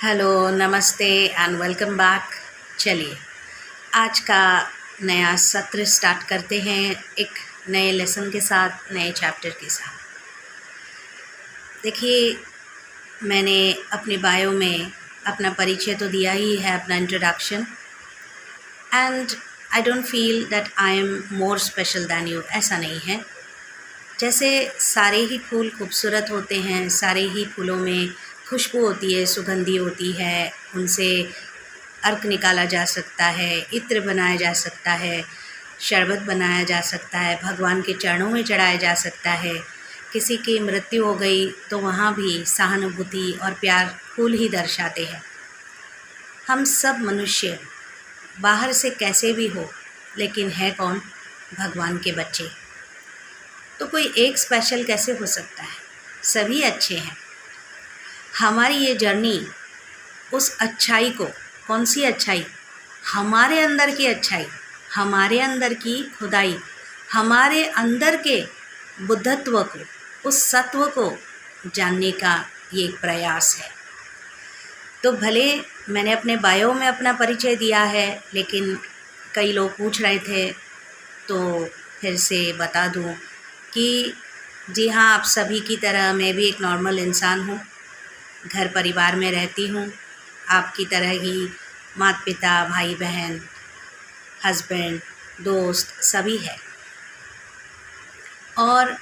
Hello, नमस्ते and welcome back. चलिए, आज का नया सत्र स्टार्ट करते हैं एक नए लेसन के साथ, नए चैप्टर के साथ। देखिए, मैंने अपने बायो में अपना परिचय तो दिया ही है, अपना introduction, and I don't feel that I am more special than you. ऐसा नहीं है। जैसे सारे ही फूल खूबसूरत होते हैं, सारे ही फूलों में खुशबू होती है, सुगंधी होती है, उनसे अर्क निकाला जा सकता है, इत्र बनाया जा सकता है, शरबत बनाया जा सकता है, भगवान के चरणों में चढ़ाया जा सकता है। किसी की मृत्यु हो गई तो वहाँ भी सहानुभूति और प्यार फूल ही दर्शाते हैं। हम सब मनुष्य बाहर से कैसे भी हो, लेकिन है कौन? भगवान के बच्चे। तो कोई एक स्पेशल कैसे हो सकता है? सभी अच्छे हैं। हमारी ये जर्नी उस अच्छाई को, कौन सी अच्छाई? हमारे अंदर की अच्छाई, हमारे अंदर की खुदाई, हमारे अंदर के बुद्धत्व को, उस सत्व को जानने का ये एक प्रयास है। तो भले मैंने अपने बायो में अपना परिचय दिया है, लेकिन कई लोग पूछ रहे थे तो फिर से बता दूं कि जी हाँ, आप सभी की तरह मैं भी एक नॉर्मल इंसान हूँ। घर परिवार में रहती हूँ, आपकी तरह ही माता पिता, भाई बहन, हस्बैंड, दोस्त सभी है। और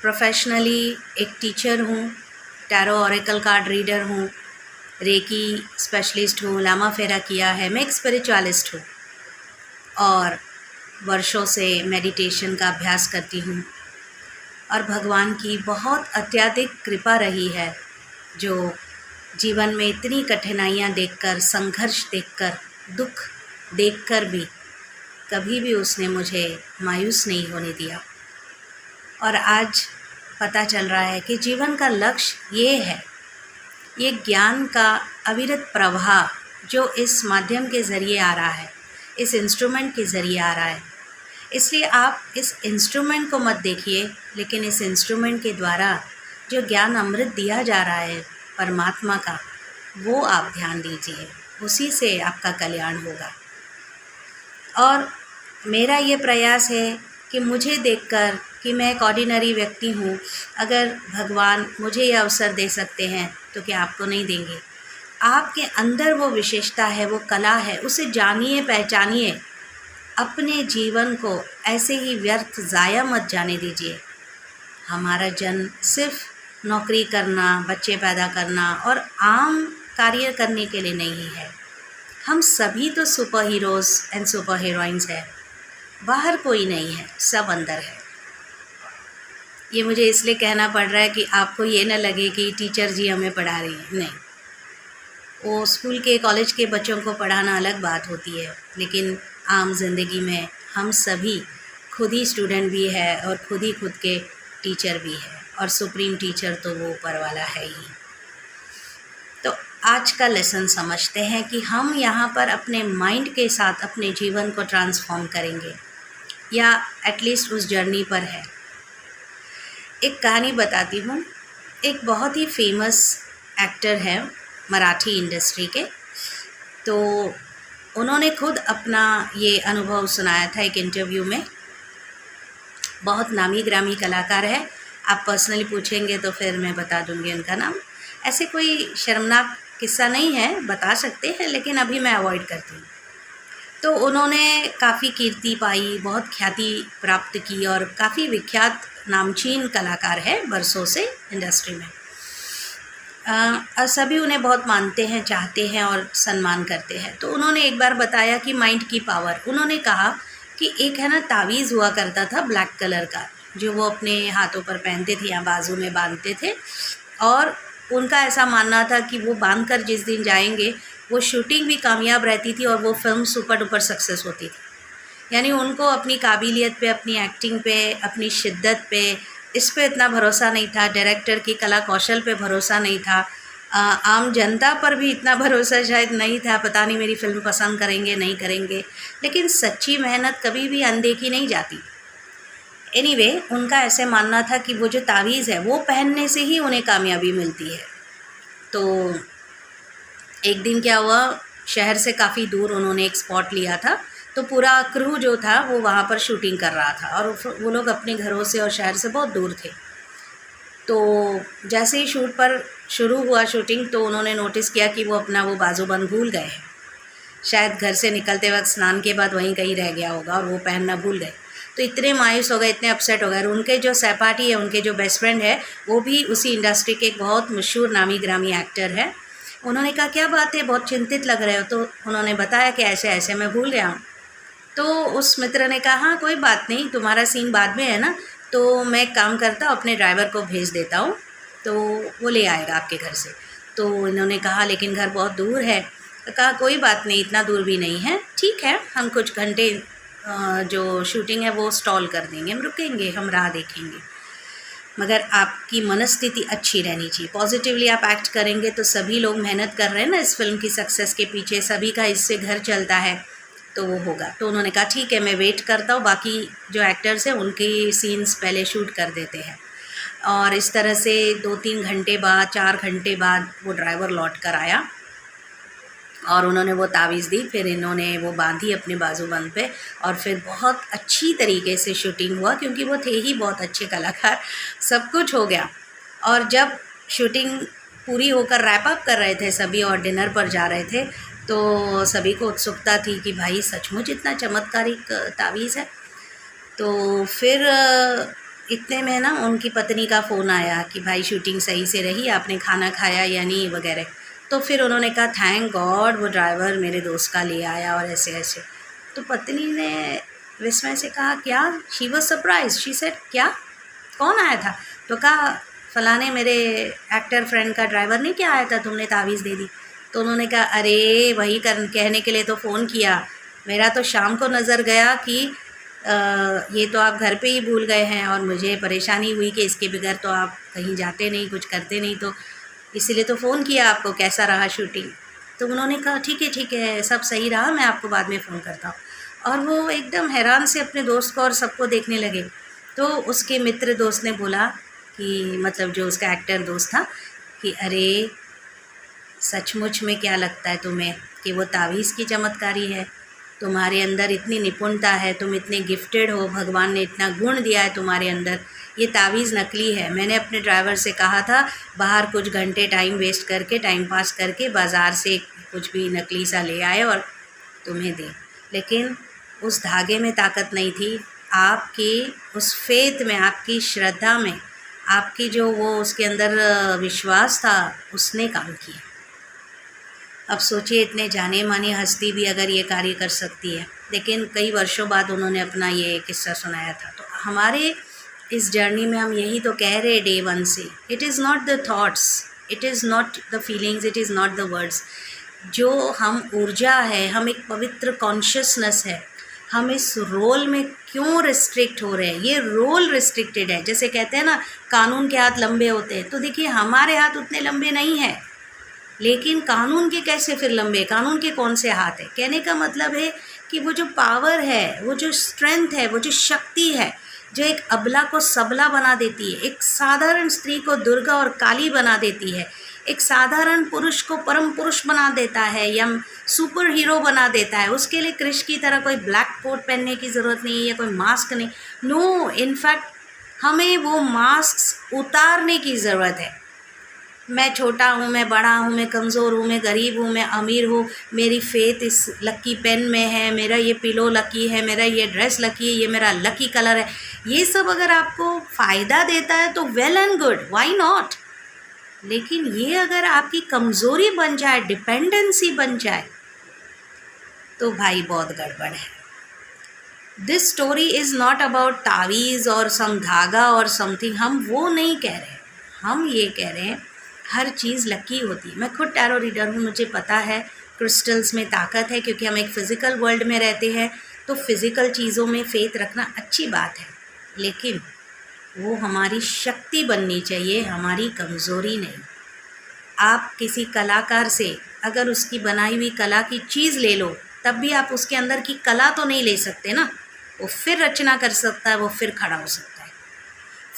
प्रोफेशनली एक टीचर हूँ, टैरो ऑरेकल कार्ड रीडर हूँ, रेकी स्पेशलिस्ट हूँ, लामा फेरा किया है, मैं एक स्पिरिचुअलिस्ट हूँ और वर्षों से मेडिटेशन का अभ्यास करती हूँ। और भगवान की बहुत अत्यधिक कृपा रही है, जो जीवन में इतनी कठिनाइयाँ देखकर, संघर्ष देखकर, दुख देखकर भी कभी भी उसने मुझे मायूस नहीं होने दिया। और आज पता चल रहा है कि जीवन का लक्ष्य ये है, ये ज्ञान का अविरत प्रवाह जो इस माध्यम के ज़रिए आ रहा है, इस इंस्ट्रूमेंट के ज़रिए आ रहा है। इसलिए आप इस इंस्ट्रूमेंट को मत देखिए, लेकिन इस इंस्ट्रूमेंट के द्वारा जो ज्ञान अमृत दिया जा रहा है परमात्मा का, वो आप ध्यान दीजिए, उसी से आपका कल्याण होगा। और मेरा ये प्रयास है कि मुझे देखकर कि मैं एक ऑर्डिनरी व्यक्ति हूँ, अगर भगवान मुझे ये अवसर दे सकते हैं तो क्या आपको नहीं देंगे? आपके अंदर वो विशेषता है, वो कला है, उसे जानिए, पहचानिए। अपने जीवन को ऐसे ही व्यर्थ ज़ाया मत जाने दीजिए। हमारा जन्म सिर्फ नौकरी करना, बच्चे पैदा करना और आम कार्य करने के लिए नहीं है। हम सभी तो super heroes and super heroines हैं। बाहर कोई नहीं है, सब अंदर है। ये मुझे इसलिए कहना पड़ रहा है कि आपको ये न लगे कि टीचर जी हमें पढ़ा रही हैं। नहीं, वो स्कूल के, कॉलेज के बच्चों को पढ़ाना अलग बात होती है, लेकिन आम जिंदगी में हम सभी खुद ही स्टूडेंट भी है और खुद के टीचर भी है, और सुप्रीम टीचर तो वो ऊपर वाला है ही। तो आज का लेसन समझते हैं कि हम यहाँ पर अपने माइंड के साथ अपने जीवन को ट्रांसफॉर्म करेंगे, या एटलीस्ट उस जर्नी पर है। एक कहानी बताती हूँ। एक बहुत ही फेमस एक्टर है मराठी इंडस्ट्री के, तो उन्होंने खुद अपना ये अनुभव सुनाया था एक इंटरव्यू में। बहुत नामी ग्रामी कलाकार है, आप पर्सनली पूछेंगे तो फिर मैं बता दूंगी उनका नाम। ऐसे कोई शर्मनाक किस्सा नहीं है, बता सकते हैं, लेकिन अभी मैं अवॉइड करती हूँ। तो उन्होंने काफ़ी कीर्ति पाई, बहुत ख्याति प्राप्त की और काफ़ी विख्यात नामचीन कलाकार है बरसों से इंडस्ट्री में। सभी उन्हें बहुत मानते हैं, चाहते हैं और सम्मान करते हैं। तो उन्होंने एक बार बताया कि माइंड की पावर। उन्होंने कहा कि एक है ना, तावीज़ हुआ करता था ब्लैक कलर का, जो वो अपने हाथों पर पहनते थे या बाजू में बांधते थे, और उनका ऐसा मानना था कि वो बांध कर जिस दिन जाएंगे वो शूटिंग भी कामयाब रहती थी और वो फिल्म सुपर डुपर सक्सेस होती थी। यानी उनको अपनी काबिलियत पे, अपनी एक्टिंग पे, अपनी शिद्दत पे, इस पे इतना भरोसा नहीं था, डायरेक्टर की कला कौशल पे भरोसा नहीं था, आम जनता पर भी इतना भरोसा शायद नहीं था, पता नहीं मेरी फ़िल्म पसंद करेंगे नहीं करेंगे। लेकिन सच्ची मेहनत कभी भी अनदेखी नहीं जाती। एनीवे, उनका ऐसे मानना था कि वो जो तावीज़ है वो पहनने से ही उन्हें कामयाबी मिलती है। तो एक दिन क्या हुआ, शहर से काफ़ी दूर उन्होंने एक स्पॉट लिया था, तो पूरा क्रू जो था वो वहाँ पर शूटिंग कर रहा था, और वो लोग अपने घरों से और शहर से बहुत दूर थे। तो जैसे ही शूट पर शुरू हुआ शूटिंग, तो उन्होंने नोटिस किया कि वो अपना वो बाजूबंद भूल गए हैं। शायद घर से निकलते वक्त स्नान के बाद वहीं कहीं रह गया होगा और वो पहनना भूल गए। तो इतने मायूस हो गए, इतने अपसेट हो गए। और उनके जो सहपाठी है, उनके जो बेस्ट फ्रेंड है, वो भी उसी इंडस्ट्री के एक बहुत मशहूर नामी ग्रामी एक्टर है। उन्होंने कहा क्या बात है, बहुत चिंतित लग रहे हो। तो उन्होंने बताया कि ऐसे ऐसे मैं भूल गया हूँ। तो उस मित्र ने कहा हाँ कोई बात नहीं, तुम्हारा सीन बाद में है ना, तो मैं एक काम करता हूँ, अपने ड्राइवर को भेज देता हूँ, तो वो ले आएगा आपके घर से। तो इन्होंने कहा लेकिन घर बहुत दूर है। तो कहा कोई बात नहीं, इतना दूर भी नहीं है, ठीक है, हम कुछ घंटे जो शूटिंग है वो स्टॉल कर देंगे, हम रुकेंगे, हम राह देखेंगे, मगर आपकी मनस्थिति अच्छी रहनी चाहिए, पॉजिटिवली आप एक्ट करेंगे तो सभी लोग मेहनत कर रहे हैं ना इस फिल्म की सक्सेस के पीछे, सभी का इससे घर चलता है, तो वो होगा। तो उन्होंने कहा ठीक है, मैं वेट करता हूँ, बाकी जो एक्टर्स हैं उनके सीन्स पहले शूट कर देते हैं। और इस तरह से 2-3 घंटे बाद, 4 घंटे बाद वो ड्राइवर लौट कर आया और उन्होंने वो तावीज़ दी, फिर इन्होंने वो बांधी अपने बाजूबंद पे, और फिर बहुत अच्छी तरीके से शूटिंग हुआ, क्योंकि वो थे ही बहुत अच्छे कलाकार, सब कुछ हो गया। और जब शूटिंग पूरी होकर रैप अप कर रहे थे सभी और डिनर पर जा रहे थे, तो सभी को उत्सुकता थी कि भाई सचमुच इतना चमत्कारिक तावीज़ है। तो फिर इतने में ना उनकी पत्नी का फ़ोन आया कि भाई शूटिंग सही से रही, आपने खाना खाया या नहीं वगैरह। तो फिर उन्होंने कहा थैंक गॉड वो ड्राइवर मेरे दोस्त का ले आया, और ऐसे ऐसे। तो पत्नी ने विस्मय से कहा क्या, she was surprise, she said क्या, कौन आया था? तो कहा फलाने मेरे एक्टर फ्रेंड का ड्राइवर नहीं क्या आया था, तुमने तावीज़ दे दी। तो उन्होंने कहा अरे वही कहने के लिए तो फ़ोन किया, मेरा तो शाम को नज़र गया कि ये तो आप घर पे ही भूल गए हैं, और मुझे परेशानी हुई कि इसके बगैर तो आप कहीं जाते नहीं, कुछ करते नहीं, तो इसीलिए तो फ़ोन किया आपको, कैसा रहा शूटिंग। तो उन्होंने कहा ठीक है, सब सही रहा, मैं आपको बाद में फ़ोन करता हूँ। और वो एकदम हैरान से अपने दोस्त को और सबको देखने लगे। तो उसके मित्र दोस्त ने बोला कि मतलब जो उसका एक्टर दोस्त था कि अरे सचमुच में क्या लगता है तुम्हें कि वो तावीज़ की चमत्कारी है, तुम्हारे अंदर इतनी निपुणता है, तुम इतने गिफ्टेड हो, भगवान ने इतना गुण दिया है तुम्हारे अंदर, ये तावीज़ नकली है। मैंने अपने ड्राइवर से कहा था बाहर कुछ घंटे टाइम वेस्ट करके, टाइम पास करके बाज़ार से कुछ भी नकली सा ले आए और तुम्हें दे, लेकिन उस धागे में ताकत नहीं थी, आपकी उस फेथ में, आपकी श्रद्धा में, आपकी जो वो उसके अंदर विश्वास था, उसने काम किया। अब सोचिए इतने जाने मानी हस्ती भी अगर ये कार्य कर सकती है। लेकिन कई वर्षों बाद उन्होंने अपना ये किस्सा सुनाया था। तो हमारे इस जर्नी में हम यही तो कह रहे डे वन से, it is not the thoughts, it is not the feelings, it is not the words. जो हम ऊर्जा है, हम एक पवित्र कॉन्शियसनेस है, हम इस रोल में क्यों रिस्ट्रिक्ट हो रहे हैं? ये रोल रिस्ट्रिक्टेड है। जैसे कहते हैं ना कानून के हाथ लंबे होते हैं, तो देखिए हमारे हाथ उतने लंबे नहीं हैं, लेकिन कानून के कैसे फिर लंबे, कानून के कौन से हाथ है? कहने का मतलब है कि वो जो पावर है, वो जो स्ट्रेंथ है, वो जो शक्ति है, जो एक अबला को सबला बना देती है, एक साधारण स्त्री को दुर्गा और काली बना देती है, एक साधारण पुरुष को परम पुरुष बना देता है या सुपर हीरो बना देता है। उसके लिए कृष्ण की तरह कोई ब्लैक कोट पहनने की ज़रूरत नहीं है या कोई मास्क नहीं। नो, इनफैक्ट हमें वो मास्क उतारने की ज़रूरत है। मैं छोटा हूँ, मैं बड़ा हूँ, मैं कमज़ोर हूँ, मैं गरीब हूँ, मैं अमीर हूँ, मेरी फेथ इस लकी पेन में है, मेरा ये पिलो लकी है, मेरा ये ड्रेस लकी है, ये मेरा लकी कलर है। ये सब अगर आपको फ़ायदा देता है तो well and good, why not. लेकिन ये अगर आपकी कमज़ोरी बन जाए, डिपेंडेंसी बन जाए, तो भाई बहुत गड़बड़ है। This story is not about taweez और सम धागा और समथिंग, हम वो नहीं कह रहे, हम ये कह रहे हैं हर चीज़ लकी होती है। मैं खुद टैरो रीडर हूँ, मुझे पता है क्रिस्टल्स में ताकत है, क्योंकि हम एक फ़िज़िकल वर्ल्ड में रहते हैं, तो फिज़िकल चीज़ों में फ़ेथ रखना अच्छी बात है, लेकिन वो हमारी शक्ति बननी चाहिए, हमारी कमज़ोरी नहीं। आप किसी कलाकार से अगर उसकी बनाई हुई कला की चीज़ ले लो, तब भी आप उसके अंदर की कला तो नहीं ले सकते ना। वो फिर रचना कर सकता है, वो फिर खड़ा हो सकता है,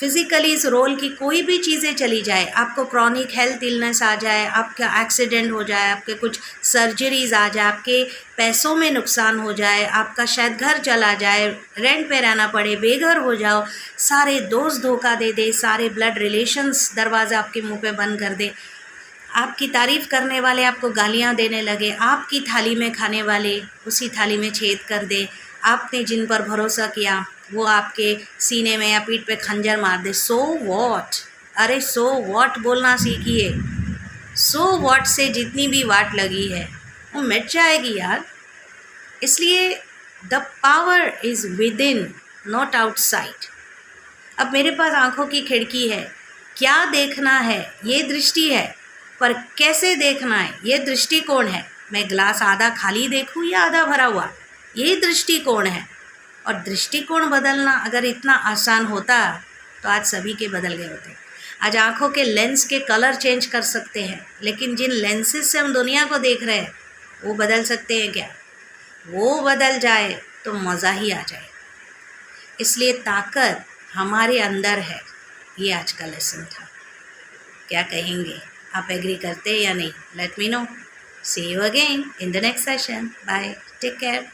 फिज़िकली इस रोल की कोई भी चीज़ें चली जाए, आपको क्रॉनिक हेल्थ इलनेस आ जाए, आपका एक्सीडेंट हो जाए, आपके कुछ सर्जरीज आ जाए, आपके पैसों में नुकसान हो जाए, आपका शायद घर चला जाए, रेंट पे रहना पड़े, बेघर हो जाओ, सारे दोस्त धोखा दे दे, सारे ब्लड रिलेशंस दरवाज़ा आपके मुंह पे बंद कर दे, आपकी तारीफ़ करने वाले आपको गालियां देने लगे, आपकी थाली में खाने वाले उसी थाली में छेद कर दे, आपने जिन पर भरोसा किया वो आपके सीने में या पीठ पे खंजर मार दे, सो वॉट। अरे सो वॉट बोलना सीखिए। सो वॉट से जितनी भी वाट लगी है वो मिट जाएगी यार। इसलिए the power is with in, not outside. अब मेरे पास आँखों की खिड़की है, क्या देखना है ये दृष्टि है, पर कैसे देखना है ये दृष्टिकोण है। मैं ग्लास आधा खाली देखूं या आधा भरा हुआ, ये दृष्टिकोण है। और दृष्टिकोण बदलना अगर इतना आसान होता तो आज सभी के बदल गए होते। आज आँखों के लेंस के कलर चेंज कर सकते हैं, लेकिन जिन लेंसेज से हम दुनिया को देख रहे हैं वो बदल सकते हैं क्या? वो बदल जाए तो मज़ा ही आ जाए। इसलिए ताकत हमारे अंदर है, ये आज का लेसन था। क्या कहेंगे, आप एग्री करते हैं या नहीं? Let me know. See you again in the next session. Bye, take care.